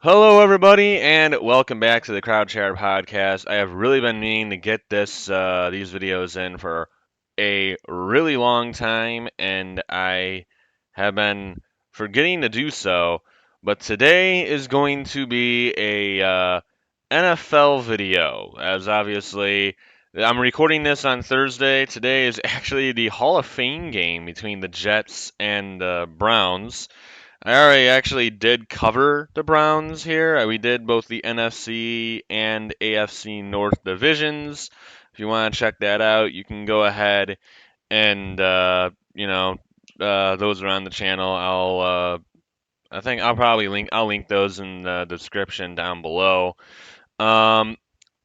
Hello, everybody, and welcome back to the Crowd Chatter Podcast. I have really been meaning to get these videos in for a really long time, and I have been forgetting to do so. But today is going to be a NFL video, as obviously I'm recording this on Thursday. Today is actually the Hall of Fame game between the Jets and the Browns. I already actually did cover the Browns here. We did both the NFC and AFC North divisions. If you want to check that out, you can go ahead and those are on the channel. I think I'll link those in the description down below. Um,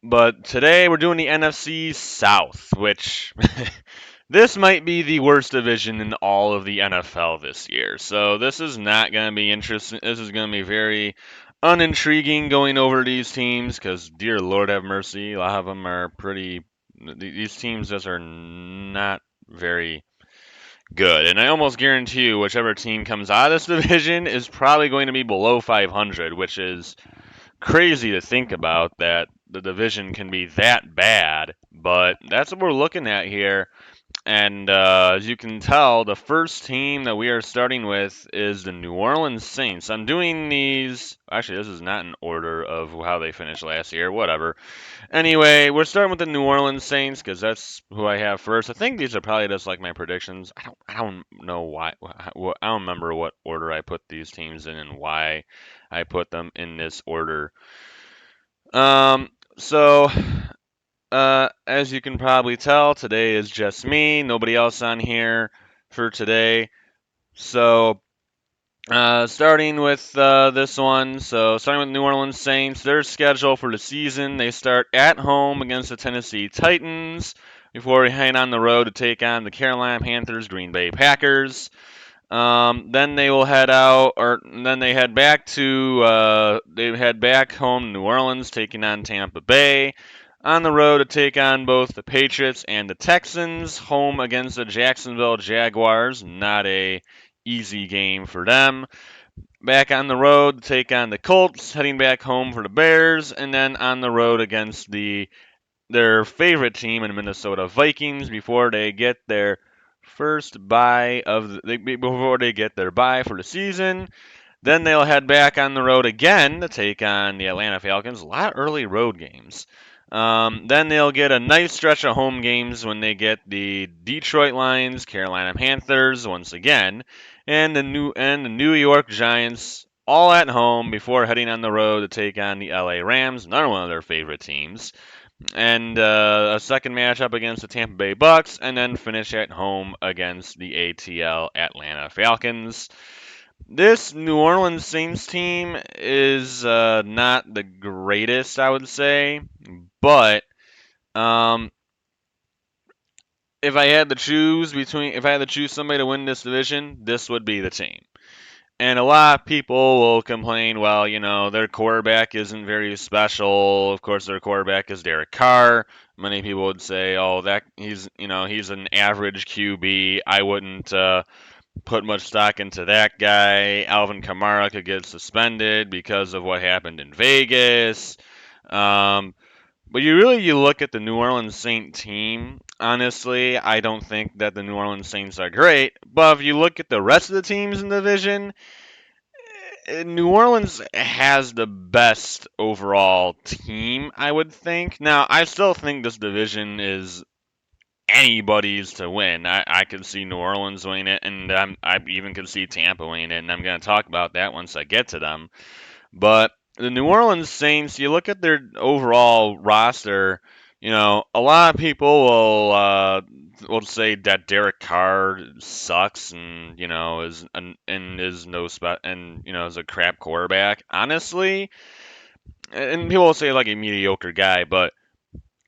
but today we're doing the NFC South, which this might be the worst division in all of the NFL this year. So this is not going to be interesting. This is going to be very unintriguing going over these teams because, dear Lord have mercy, a lot of them are pretty. These teams just are not very good. And I almost guarantee you, whichever team comes out of this division is probably going to be below 500, which is crazy to think about that the division can be that bad. But that's what we're looking at here. And as you can tell, the first team that we are starting with is the New Orleans Saints. I'm doing these. Actually, this is not in order of how they finished last year. Whatever. Anyway, we're starting with the New Orleans Saints because that's who I have first. I think these are probably just like my predictions. I don't know why. I don't remember what order I put these teams in and why I put them in this order. Um. So as you can probably tell, today is just me, nobody else on here for today. So, starting with this one, starting with New Orleans Saints, their schedule for the season, they start at home against the Tennessee Titans before heading on the road to take on the Carolina Panthers, Green Bay Packers. Then they will head out, or then they head back home to New Orleans, taking on Tampa Bay. On the road to take on both the Patriots and the Texans. Home against the Jacksonville Jaguars, not a easy game for them. Back on the road to take on the Colts, heading back home for the Bears, and then on the road against their favorite team in Minnesota Vikings before they get their first before they get their bye for the season. Then they'll head back on the road again to take on the Atlanta Falcons. A lot of early road games. Then they'll get a nice stretch of home games when they get the Detroit Lions, Carolina Panthers once again, and the New York Giants all at home before heading on the road to take on the LA Rams, another one of their favorite teams, and a second matchup against the Tampa Bay Bucks, and then finish at home against the ATL Atlanta Falcons. This New Orleans Saints team is not the greatest, I would say, but um, if I had to choose somebody to win this division, this would be the team. And a lot of people will complain, well, their quarterback isn't very special. Of course, their quarterback is Derek Carr. Many people would say, oh, that he's an average QB. I wouldn't put much stock into that guy. Alvin Kamara could get suspended because of what happened in Vegas. Um, but you look at the New Orleans Saint team. Honestly, I don't think that the New Orleans Saints are great. But if you look at the rest of the teams in the division, New Orleans has the best overall team, I would think. Now, I still think this division is anybody's to win. I could see New Orleans winning it, and I even could see Tampa winning it, and I'm going to talk about that once I get to them. But the New Orleans Saints, you look at their overall roster, a lot of people will say that Derek Carr sucks and is no is a crap quarterback. Honestly, and people will say like a mediocre guy, but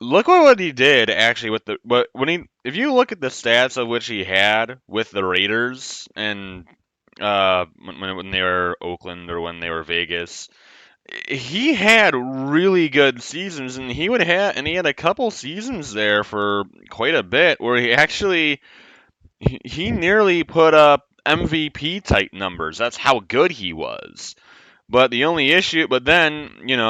look at what he did actually with the but when he if you look at the stats of which he had with the Raiders and when they were Oakland or when they were Vegas, he had really good seasons and he had a couple seasons there for quite a bit where he nearly put up MVP type numbers. That's how good he was. But then,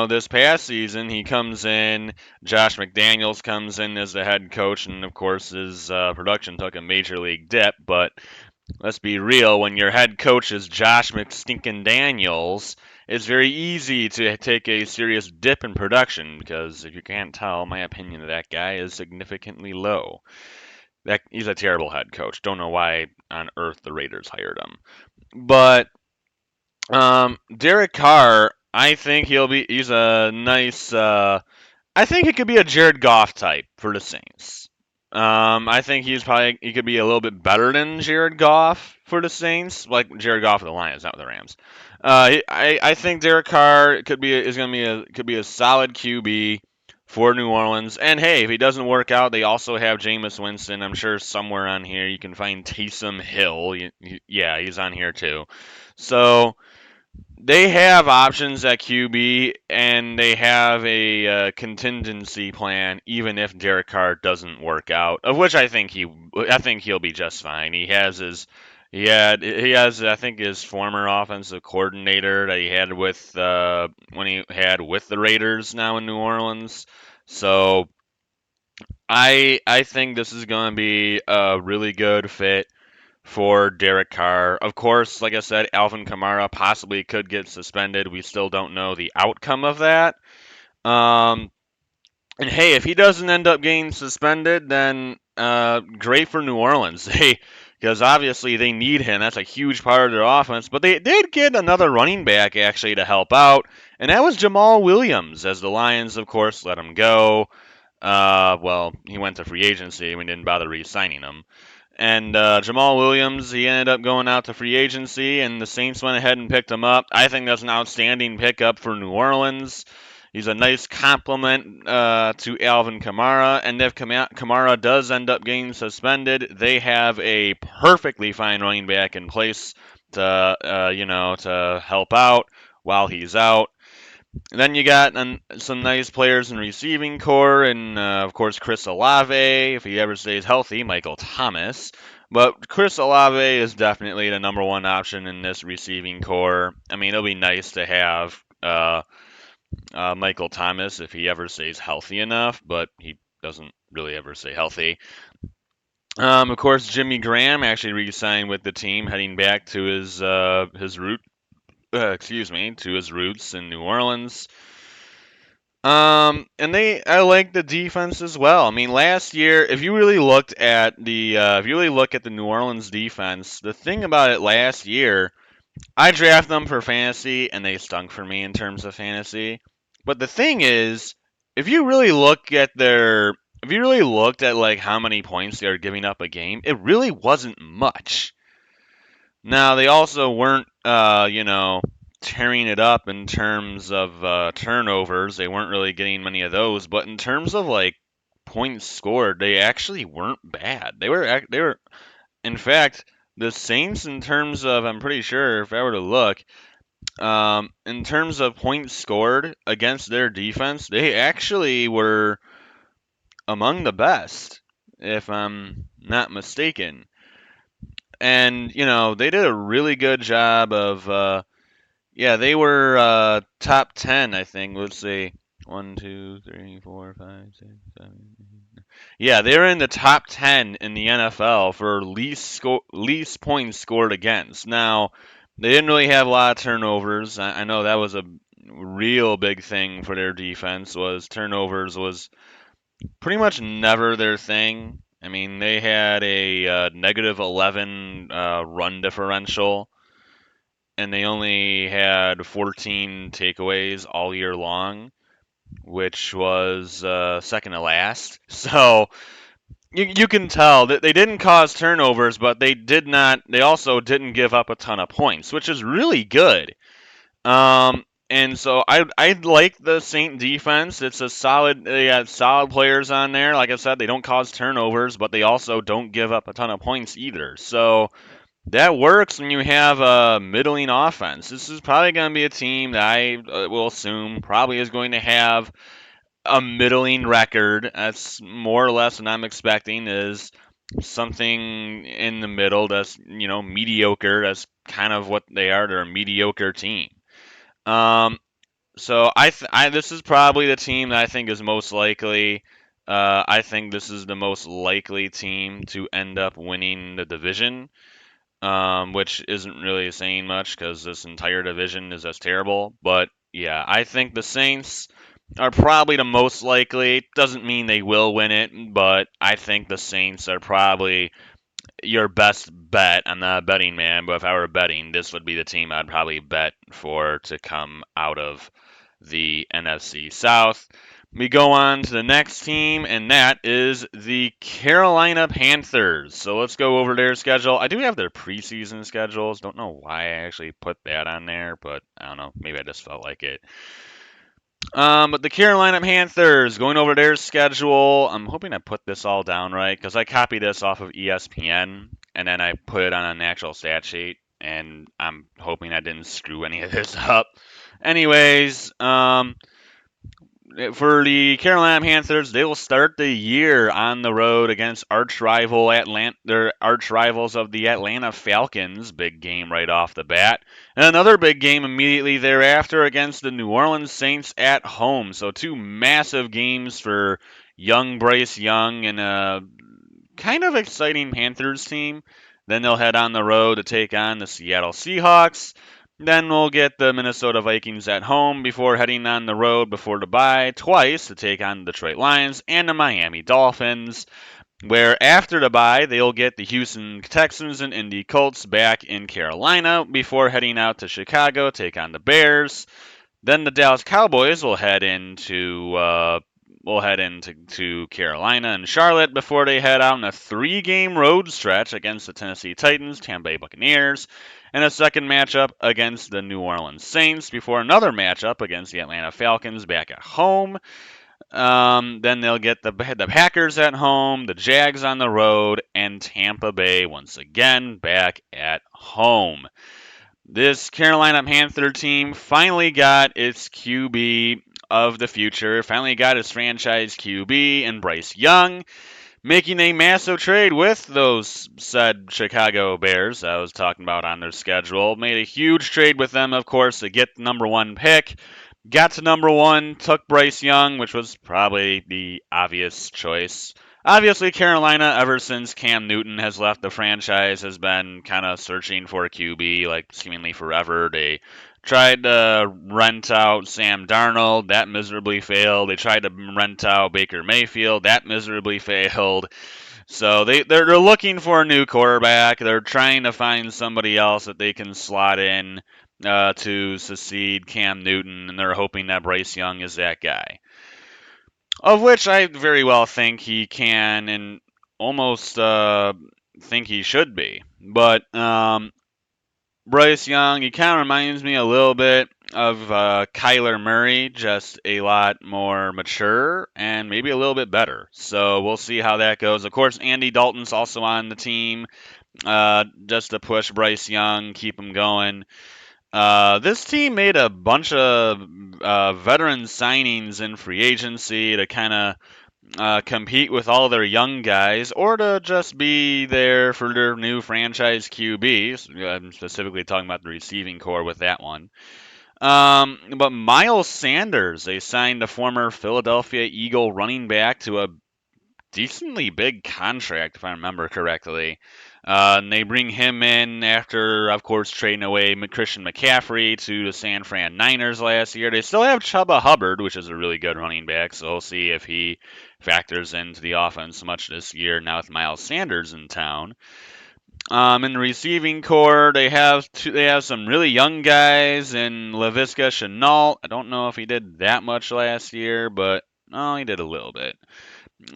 this past season, he comes in, Josh McDaniels comes in as the head coach, and of course, his production took a major league dip. But let's be real, when your head coach is Josh McStinkin Daniels, it's very easy to take a serious dip in production because if you can't tell, my opinion of that guy is significantly low. That he's a terrible head coach. Don't know why on earth the Raiders hired him. But Derek Carr, I think he's a nice I think he could be a Jared Goff type for the Saints. I think he could be a little bit better than Jared Goff for the Saints, like Jared Goff for the Lions, not the Rams. I think Derek Carr could be a solid QB for New Orleans. And hey, if he doesn't work out, they also have Jameis Winston. I'm sure somewhere on here you can find Taysom Hill. Yeah, he's on here too. So they have options at QB, and they have a contingency plan, even if Derek Carr doesn't work out. Of which I think he'll be just fine. He has, I think, his former offensive coordinator that he had with when he had with the Raiders now in New Orleans. So I think this is going to be a really good fit for Derek Carr. Of course, like I said, Alvin Kamara possibly could get suspended. We still don't know the outcome of that. Um, and hey, if he doesn't end up getting suspended, then great for New Orleans. Because obviously they need him. That's a huge part of their offense. But they did get another running back actually to help out, and that was Jamal Williams. As the Lions, of course, let him go. Well, he went to free agency. We didn't bother re-signing him. And Jamal Williams, he ended up going out to free agency, and the Saints went ahead and picked him up. I think that's an outstanding pickup for New Orleans. He's a nice complement to Alvin Kamara, and if Kamara does end up getting suspended, they have a perfectly fine running back in place to, to help out while he's out. And then you got some nice players in receiving core, and of course Chris Olave, if he ever stays healthy, Michael Thomas. But Chris Olave is definitely the number one option in this receiving core. I mean, it'll be nice to have Michael Thomas if he ever stays healthy enough, but he doesn't really ever stay healthy. Of course, Jimmy Graham actually re-signed with the team, heading back to his to his roots in New Orleans. I like the defense as well. I mean, last year, if you really look at the New Orleans defense, the thing about it last year, I drafted them for fantasy, and they stunk for me in terms of fantasy. But the thing is, if you really looked at like how many points they are giving up a game, it really wasn't much. Now they also weren't, tearing it up in terms of turnovers. They weren't really getting many of those, but in terms of like points scored, they actually weren't bad. They were, in fact, the Saints in terms of I'm pretty sure if I were to look, in terms of points scored against their defense, they actually were among the best, if I'm not mistaken. And they did a really good job of yeah, they were top 10, I think. Let's see. One, 2, 3, 4, 5, 6, 7. Yeah, they were in the top 10 in the NFL for least points scored against. Now, they didn't really have a lot of turnovers. I know that was a real big thing for their defense. Was turnovers was pretty much never their thing. I mean, they had a negative 11 run differential, and they only had 14 takeaways all year long, which was second to last. So you can tell that they didn't cause turnovers, but they did not. They also didn't give up a ton of points, which is really good. And so I like the Saint defense. It's a solid. They got solid players on there. Like I said, they don't cause turnovers, but they also don't give up a ton of points either. So that works when you have a middling offense. This is probably going to be a team that I will assume probably is going to have a middling record. That's more or less what I'm expecting is something in the middle that's, mediocre. That's kind of what they are. They're a mediocre team. Um, so this is probably the team that I think is most likely. I think this is the most likely team to end up winning the division, which isn't really saying much because this entire division is just terrible. But yeah, I think the Saints are probably the most likely. Doesn't mean they will win it, but I think the Saints are probably your best bet. I'm not a betting man, but if I were betting, this would be the team I'd probably bet for to come out of the NFC South. We go on to the next team, and that is the Carolina Panthers. So let's go over their schedule. I do have their preseason schedules. Don't know why I actually put that on there, but I don't know. Maybe I just felt like it. But the Carolina Panthers, going over their schedule, I'm hoping I put this all down right because I copied this off of ESPN and then I put it on an actual stat sheet, and I'm hoping I didn't screw any of this up. Anyways, for the Carolina Panthers, they will start the year on the road against their arch rivals of the Atlanta Falcons. Big game right off the bat, and another big game immediately thereafter against the New Orleans Saints at home. So two massive games for young Bryce Young and a kind of exciting Panthers team. Then they'll head on the road to take on the Seattle Seahawks. Then we'll get the Minnesota Vikings at home before heading on the road before the bye twice to take on the Detroit Lions and the Miami Dolphins. Where after the bye, they'll get the Houston Texans and Indy Colts back in Carolina before heading out to Chicago, take on the Bears. Then the Dallas Cowboys will head into to Carolina and Charlotte before they head out on a three-game road stretch against the Tennessee Titans, Tampa Bay Buccaneers, and a second matchup against the New Orleans Saints before another matchup against the Atlanta Falcons back at home. Then they'll get the Packers at home, the Jags on the road, and Tampa Bay once again back at home. This Carolina Panther team finally got its QB of the future, finally got its franchise QB and Bryce Young, making a massive trade with those said Chicago Bears I was talking about on their schedule. Made a huge trade with them, of course, to get the number one pick. Got to number one, took Bryce Young, which was probably the obvious choice. Obviously, Carolina, ever since Cam Newton has left the franchise, has been kind of searching for a QB, like seemingly forever. They tried to rent out Sam Darnold, that miserably failed. They tried to rent out Baker Mayfield, that miserably failed. So they're looking for a new quarterback. They're trying to find somebody else that they can slot in to succeed Cam Newton, and they're hoping that Bryce Young is that guy. Of which I very well think he can, and almost think he should be. But Bryce Young, he kind of reminds me a little bit of Kyler Murray, just a lot more mature and maybe a little bit better. So we'll see how that goes. Of course, Andy Dalton's also on the team, just to push Bryce Young, keep him going. This team made a bunch of veteran signings in free agency to kind of compete with all their young guys, or to just be there for their new franchise QBs. I'm specifically talking about the receiving core with that one. But Miles Sanders, they signed a former Philadelphia Eagle running back to a decently big contract, if I remember correctly. And they bring him in after, of course, trading away Christian McCaffrey to the San Fran Niners last year. They still have Chuba Hubbard, which is a really good running back, so we'll see if he factors into the offense much this year now with Miles Sanders in town. In the receiving core, they have some really young guys in Laviska Shenault. I don't know if he did that much last year, but he did a little bit.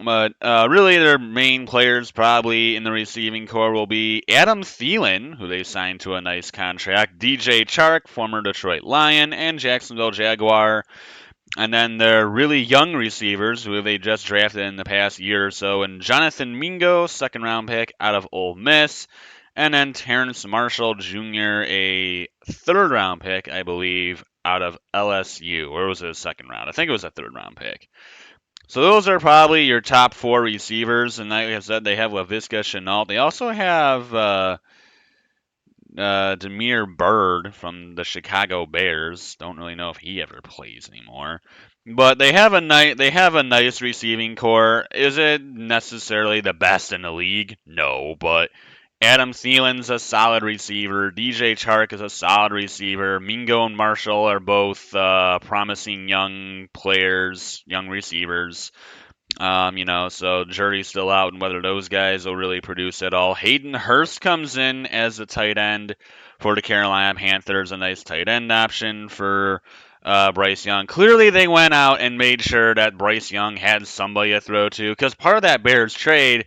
But really, their main players probably in the receiving core will be Adam Thielen, who they signed to a nice contract, DJ Chark, former Detroit Lion, and Jacksonville Jaguar. And then their really young receivers, who they just drafted in the past year or so, and Jonathan Mingo, second round pick out of Ole Miss. And then Terrence Marshall Jr., a third round pick, I believe, out of LSU. Or was it a second round? I think it was a third round pick. So those are probably your top four receivers, and like I said, they have Laviska Shenault. They also have Demir Bird from the Chicago Bears. Don't really know if he ever plays anymore. But they have a nice receiving core. Is it necessarily the best in the league? No, but Adam Thielen's a solid receiver. DJ Chark is a solid receiver. Mingo and Marshall are both promising young players, young receivers. So jury's still out on whether those guys will really produce at all. Hayden Hurst comes in as the tight end for the Carolina Panthers, a nice tight end option for Bryce Young. Clearly, they went out and made sure that Bryce Young had somebody to throw to, because part of that Bears trade,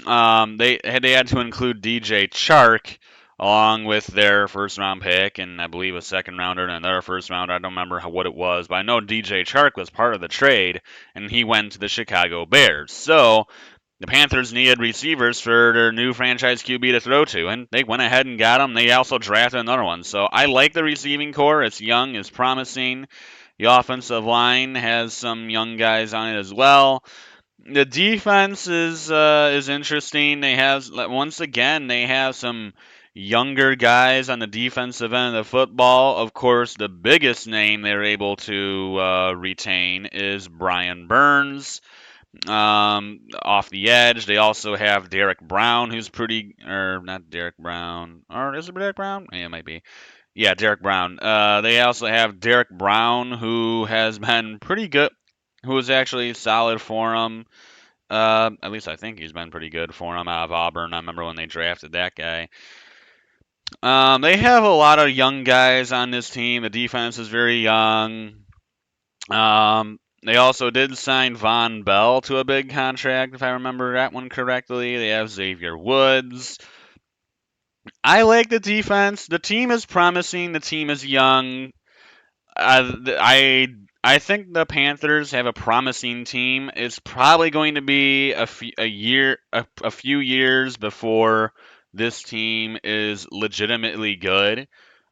they had to include DJ Chark along with their first round pick and I believe a second rounder and another first rounder. I don't remember what it was, but I know DJ Chark was part of the trade and he went to the Chicago Bears. So the Panthers needed receivers for their new franchise QB to throw to, and they went ahead and got him. They also drafted another one. So I like the receiving core. It's young, it's promising. The offensive line has some young guys on it as well. The defense is interesting. They have once again they have some younger guys on the defensive end of the football. Of course, the biggest name they're able to retain is Brian Burns off the edge. They also have Derek Brown, who's pretty, or not Derek Brown, or is it Derek Brown? Yeah, it might be. Yeah, Derek Brown. They also have Derek Brown, who has been pretty good, who was actually solid for them. At least I think he's been pretty good for them out of Auburn. I remember when they drafted that guy. They have a lot of young guys on this team. The defense is very young. They also did sign Von Bell to a big contract, if I remember that one correctly. They have Xavier Woods. I like the defense. The team is promising. The team is young. I think the Panthers have a promising team. It's probably going to be a few years before this team is legitimately good.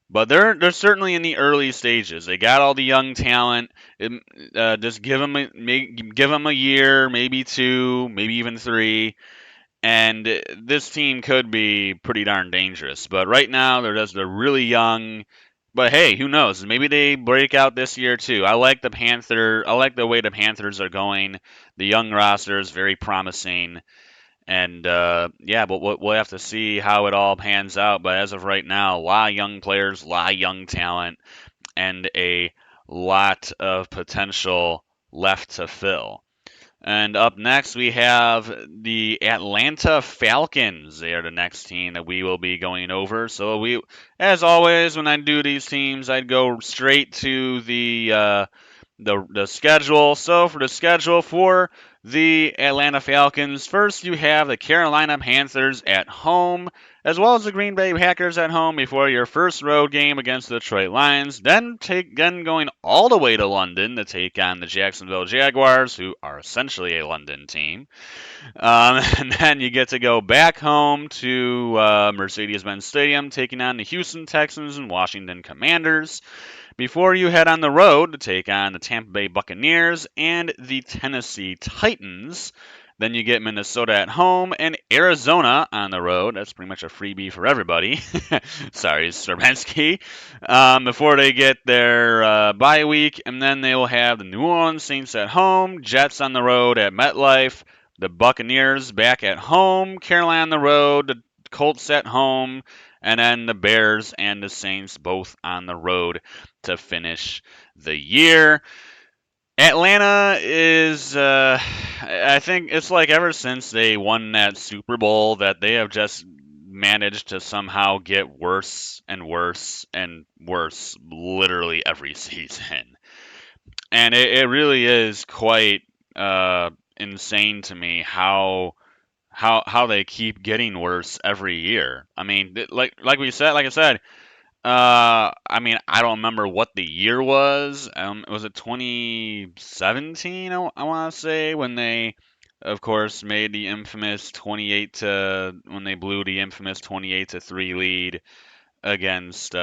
But they're certainly in the early stages. They got all the young talent. Just give them a year, maybe two, maybe even three, and this team could be pretty darn dangerous. But right now they're really young. But hey, who knows? Maybe they break out this year too. I like the way the Panthers are going. The young roster is very promising. And yeah, but we'll have to see how it all pans out. But as of right now, a lot of young players, a lot of young talent, and a lot of potential left to fill. And up next, we have the Atlanta Falcons. They are the next team that we will be going over. So as always, when I do these teams, I'd go straight to the schedule. So for the schedule for the Atlanta Falcons, first you have the Carolina Panthers at home, as well as the Green Bay Packers at home before your first road game against the Detroit Lions. Then going all the way to London to take on the Jacksonville Jaguars, who are essentially a London team. And then you get to go back home to Mercedes-Benz Stadium, taking on the Houston Texans and Washington Commanders before you head on the road to take on the Tampa Bay Buccaneers and the Tennessee Titans. Then you get Minnesota at home and Arizona on the road. That's pretty much a freebie for everybody. Sorry, Sterbensky. Before they get their bye week, and then they will have the New Orleans Saints at home, Jets on the road at MetLife, the Buccaneers back at home, Carolina on the road, the Colts at home, and then the Bears and the Saints both on the road to finish the year. Atlanta is, I think it's like ever since they won that Super Bowl that they have just managed to somehow get worse and worse and worse literally every season. And it really is quite insane to me how they keep getting worse every year. I mean, like I said, I mean, I don't remember what the year was. Was it 2017? I want to say when they, of course, made the infamous 28 to when they blew the infamous 28-3 lead against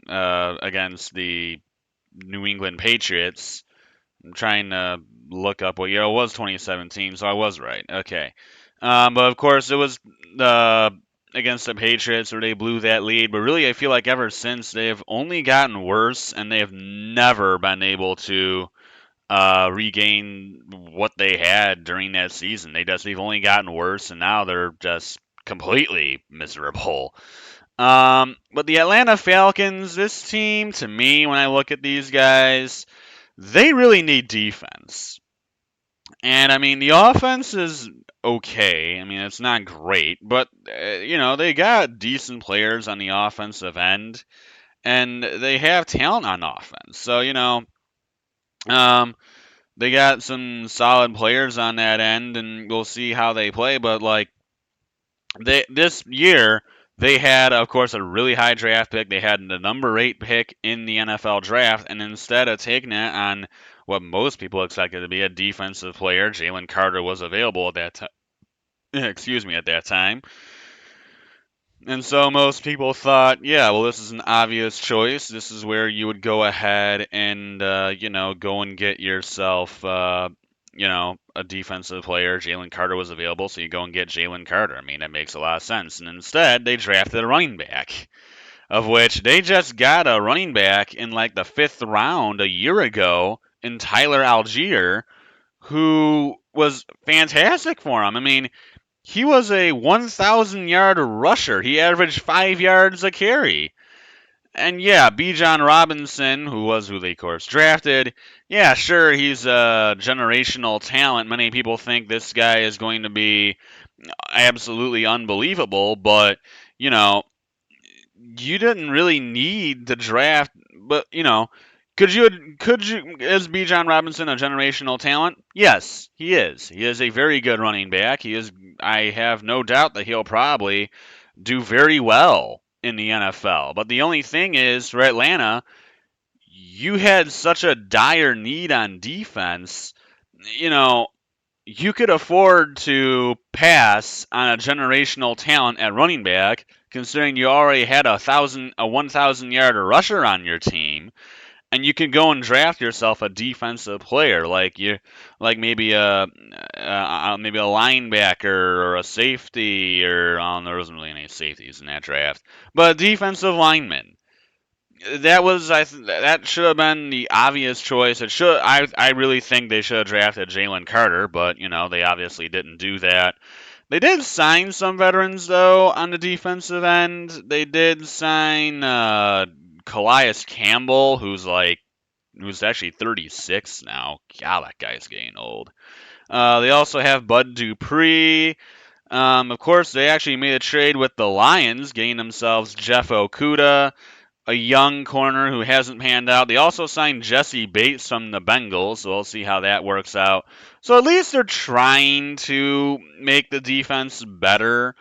against the New England Patriots. I'm trying to look up what year it was. 2017, so I was right. Okay, but of course it was the against the Patriots where they blew that lead, but really I feel like ever since they've only gotten worse and they have never been able to regain what they had during that season. They've only gotten worse, and now they're just completely miserable. But the Atlanta Falcons, this team, to me, when I look at these guys, they really need defense. And I mean, the offense is okay. I mean, it's not great, but they got decent players on the offensive end, and they have talent on offense. So um, they got some solid players on that end, and we'll see how they play. But like this year, they had, of course, a really high draft pick. They had the number 8 pick in the NFL draft, and instead of taking it on what most people expected to be a defensive player, Jalen Carter was available at that time. Excuse me, at that time. And so most people thought, yeah, well, this is an obvious choice. This is where you would go ahead and, go and get yourself, a defensive player. Jalen Carter was available, so you go and get Jalen Carter. I mean, that makes a lot of sense. And instead, they drafted a running back, of which they just got a running back in like the 5th round a year ago in Tyler Algier, who was fantastic for him. I mean, he was a 1,000-yard rusher. He averaged 5 yards a carry. And yeah, Bijan Robinson, who they, of course, drafted, yeah, sure, he's a generational talent. Many people think this guy is going to be absolutely unbelievable, but, you know, you didn't really need to draft, but, could you is Bijan Robinson a generational talent? Yes, he is. He is a very good running back. I have no doubt that he'll probably do very well in the NFL. But the only thing is, for Atlanta, you had such a dire need on defense. You know, you could afford to pass on a generational talent at running back, considering you already had a 1,000-yard rusher on your team, and you can go and draft yourself a defensive player, like maybe a linebacker or a safety, or there wasn't really any safeties in that draft, but a defensive lineman. That should have been the obvious choice. I really think they should have drafted Jalen Carter, but they obviously didn't do that. They did sign some veterans though on the defensive end. They did sign Calais Campbell, who's actually 36 now. God, that guy's getting old. They also have Bud Dupree. Of course, they actually made a trade with the Lions, getting themselves Jeff Okuda, a young corner who hasn't panned out. They also signed Jesse Bates from the Bengals, so we'll see how that works out. So at least they're trying to make the defense better.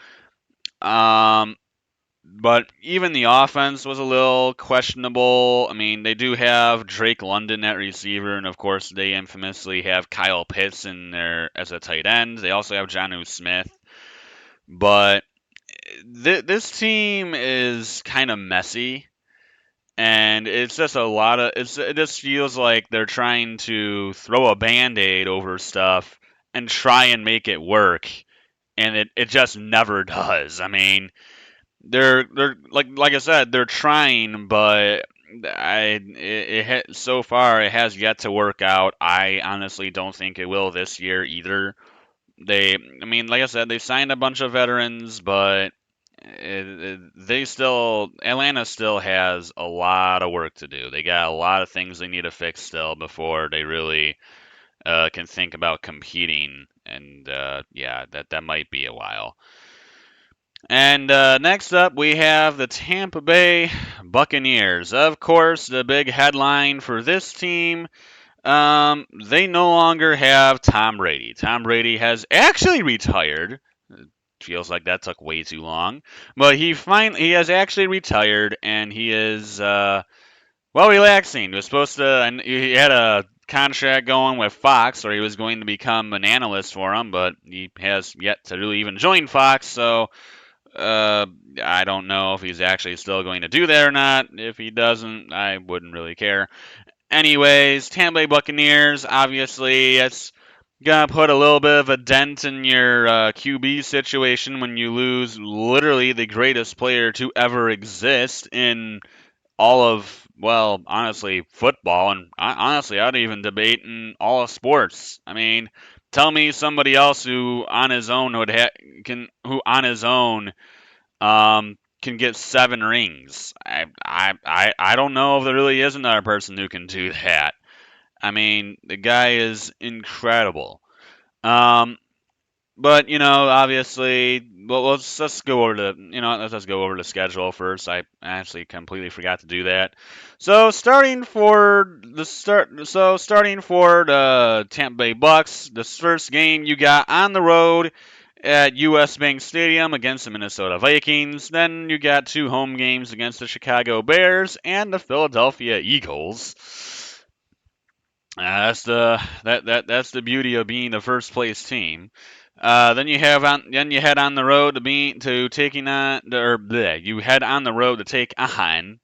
But even the offense was a little questionable. I mean, they do have Drake London at receiver, and of course they infamously have Kyle Pitts in there as a tight end. They also have Jonnu Smith. But this team is kind of messy, and it's just it just feels like they're trying to throw a band-aid over stuff and try and make it work, and it just never does. I mean, they're like I said, they're trying, but so far it has yet to work out. I honestly don't think it will this year either. I mean, like I said, they signed a bunch of veterans, but Atlanta still has a lot of work to do. They got a lot of things they need to fix still before they really can think about competing, and yeah, that might be a while. And next up, we have the Tampa Bay Buccaneers. Of course, the big headline for this team, they no longer have Tom Brady. Tom Brady has actually retired. Feels like that took way too long, but he has actually retired, and he is relaxing. He was supposed to, and he had a contract going with Fox, or he was going to become an analyst for him, but he has yet to really even join Fox, so I don't know if he's actually still going to do that or not. If he doesn't, I wouldn't really care. Anyways, Tampa Bay Buccaneers, obviously, Gonna put a little bit of a dent in your QB situation when you lose literally the greatest player to ever exist in all of, well, honestly, football, and honestly, I'd even debate in all of sports. I mean, tell me somebody else who on his own who on his own can get 7 rings. I don't know if there really is another person who can do that. I mean, the guy is incredible. Um, but obviously, well, let's go over the let's go over the schedule first. I actually completely forgot to do that. Starting for the Tampa Bay Bucks, this first game you got on the road at US Bank Stadium against the Minnesota Vikings. Then you got 2 home games against the Chicago Bears and the Philadelphia Eagles. That's the beauty of being the first place team. Then you head on the road to taking on or bleh, you head on the road to take on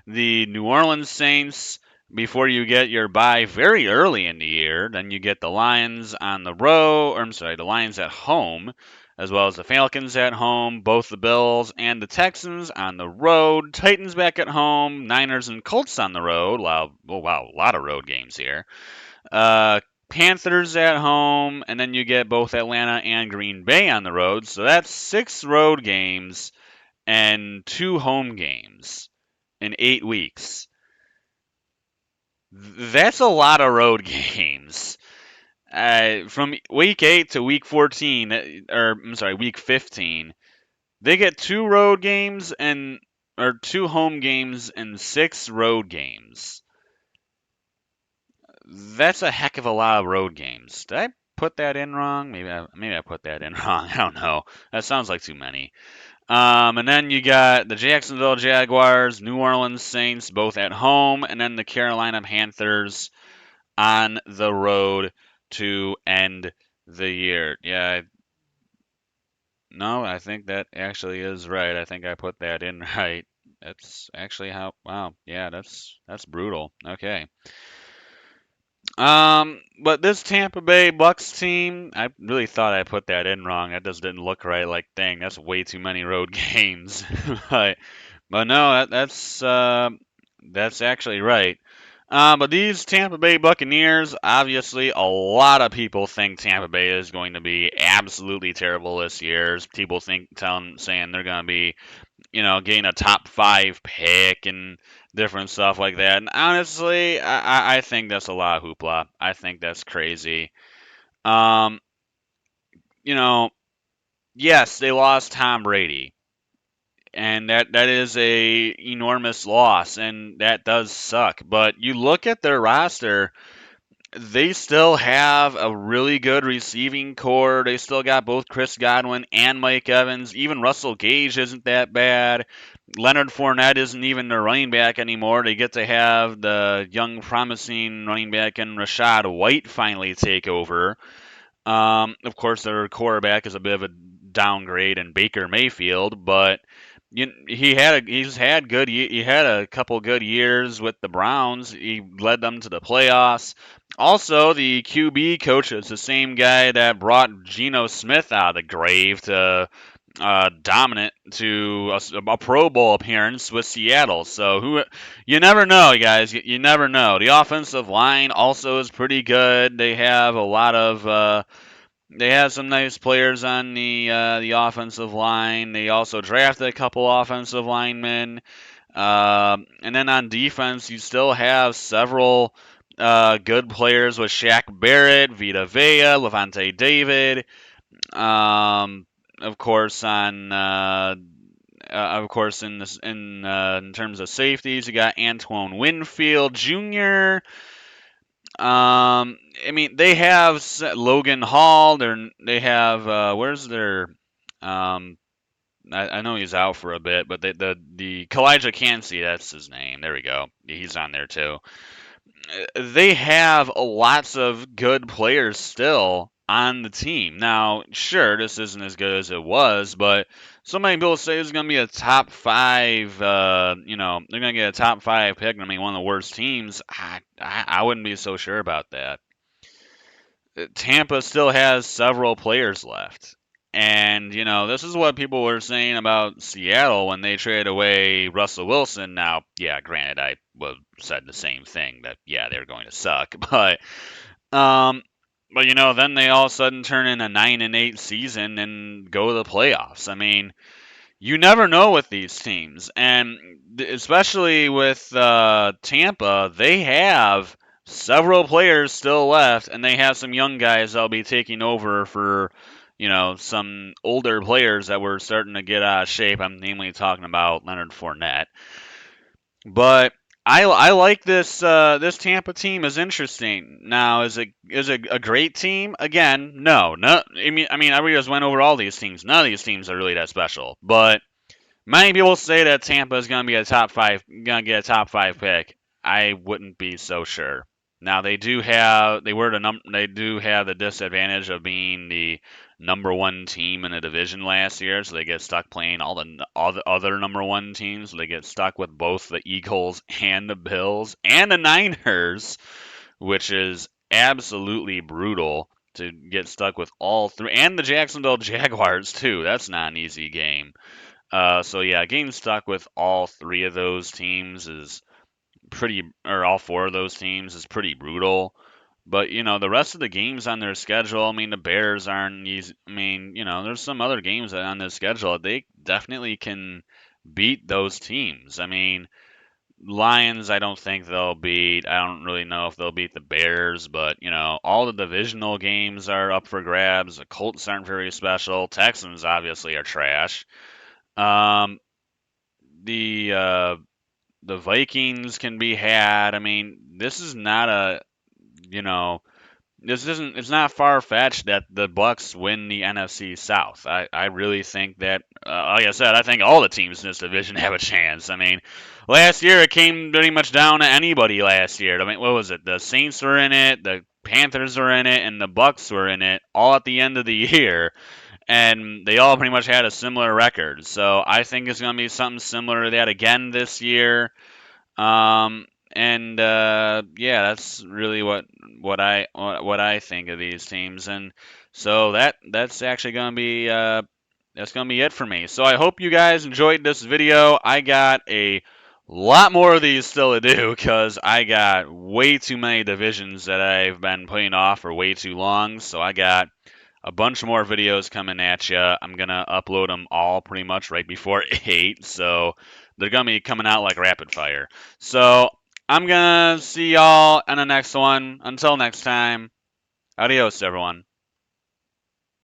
the New Orleans Saints before you get your bye very early in the year. Then you get the Lions on the road, or I'm sorry, the Lions at home, as well as the Falcons at home, both the Bills and the Texans on the road, Titans back at home, Niners and Colts on the road. Wow, oh wow, a lot of road games here. Uh, Panthers at home, and then you get both Atlanta and Green Bay on the road. So that's 6 road games and 2 home games in 8 weeks. That's a lot of road games. From week 8 to week 14, or I'm sorry, week 15, they get 2 road games and or 2 home games and 6 road games. That's a heck of a lot of road games. Did I put that in wrong? Maybe I put that in wrong. I don't know. That sounds like too many. And then you got the Jacksonville Jaguars, New Orleans Saints, both at home, and then the Carolina Panthers on the road to end the year. Yeah, no, I think that actually is right. I think I put that in right. That's actually how. Wow, yeah, that's brutal. Okay. But this Tampa Bay Bucks team, I really thought I put that in wrong. That just didn't look right. Like, dang, that's way too many road games. but, but no, that's actually right. But these Tampa Bay Buccaneers, obviously, a lot of people think Tampa Bay is going to be absolutely terrible this year. Saying they're going to be getting a top 5 pick and different stuff like that. And honestly, I think that's a lot of hoopla. I think that's crazy. Um, you know, yes, they lost Tom Brady, and that is a enormous loss, and that does suck. But you look at their roster, they still have a really good receiving core. They still got both Chris Godwin and Mike Evans. Even Russell Gage isn't that bad. Leonard Fournette isn't even their running back anymore. They get to have the young, promising running back in Rashad White finally take over. Of course, their quarterback is a bit of a downgrade in Baker Mayfield, but he had a couple good years with the Browns. He led them to the playoffs. Also, the QB coach is the same guy that brought Geno Smith out of the grave to dominant to a Pro Bowl appearance with Seattle. So you never know, guys. You never know. The offensive line also is pretty good. They have some nice players on the offensive line. They also drafted a couple offensive linemen. And then on defense, you still have several good players with Shaq Barrett, Vita Vea, Levante David. Um, of course, in terms of safeties, you got Antoine Winfield Jr. I mean, they have Logan Hall. They have where's their um. I know he's out for a bit, but the Kalijah Cansey, that's his name. There we go. He's on there too. They have lots of good players still on the team. Now, sure, this isn't as good as it was, but so many people say it's going to be a top 5. They're going to get a top 5 pick. I mean, one of the worst teams. I wouldn't be so sure about that. Tampa still has several players left. And, this is what people were saying about Seattle when they traded away Russell Wilson. Now, yeah, granted, I would said the same thing that, yeah, they're going to suck. Um, but then they all of a sudden turn in a 9-8 season and go to the playoffs. I mean, you never know with these teams, and especially with Tampa, they have several players still left, and they have some young guys that'll be taking over for, some older players that were starting to get out of shape. I'm namely talking about Leonard Fournette, but. I like this Tampa team is interesting. Now is it a great team? Again, no. I mean I just went over all these teams. None of these teams are really that special. But many people say that Tampa is going to be going to get a top five pick. I wouldn't be so sure. Now they do have the disadvantage of being the number one team in the division last year, so they get stuck playing all the other number one teams. So they get stuck with both the Eagles and the Bills and the Niners, which is absolutely brutal to get stuck with all three, and the Jacksonville Jaguars too. That's not an easy game. So yeah, getting stuck with all three of those teams is or all four of those teams is pretty brutal. But the rest of the games on their schedule, I mean, the Bears aren't easy. I mean, there's some other games on their schedule they definitely can beat those teams. I mean, Lions, I don't think they'll beat. I don't really know if they'll beat the Bears, but all the divisional games are up for grabs. The Colts aren't very special. Texans obviously are trash. Um, the uh, the Vikings can be had. I mean, this is not you know, this isn't it's not far fetched that the Bucks win the NFC South. I really think that, like I said, I think all the teams in this division have a chance. I mean, last year it came pretty much down to anybody. Last year, I mean, what was it? The Saints were in it, the Panthers were in it, and the Bucks were in it all at the end of the year, and they all pretty much had a similar record. So I think it's going to be something similar to that again this year. And yeah, that's really what I think of these teams, and so that's actually going to be that's going to be it for me. So I hope you guys enjoyed this video. I got a lot more of these still to do because I got way too many divisions that I've been putting off for way too long. So I got a bunch more videos coming at you. I'm gonna upload them all pretty much right before 8, so they're gonna be coming out like rapid fire. So I'm gonna see y'all in the next one. Until next time, adios, everyone.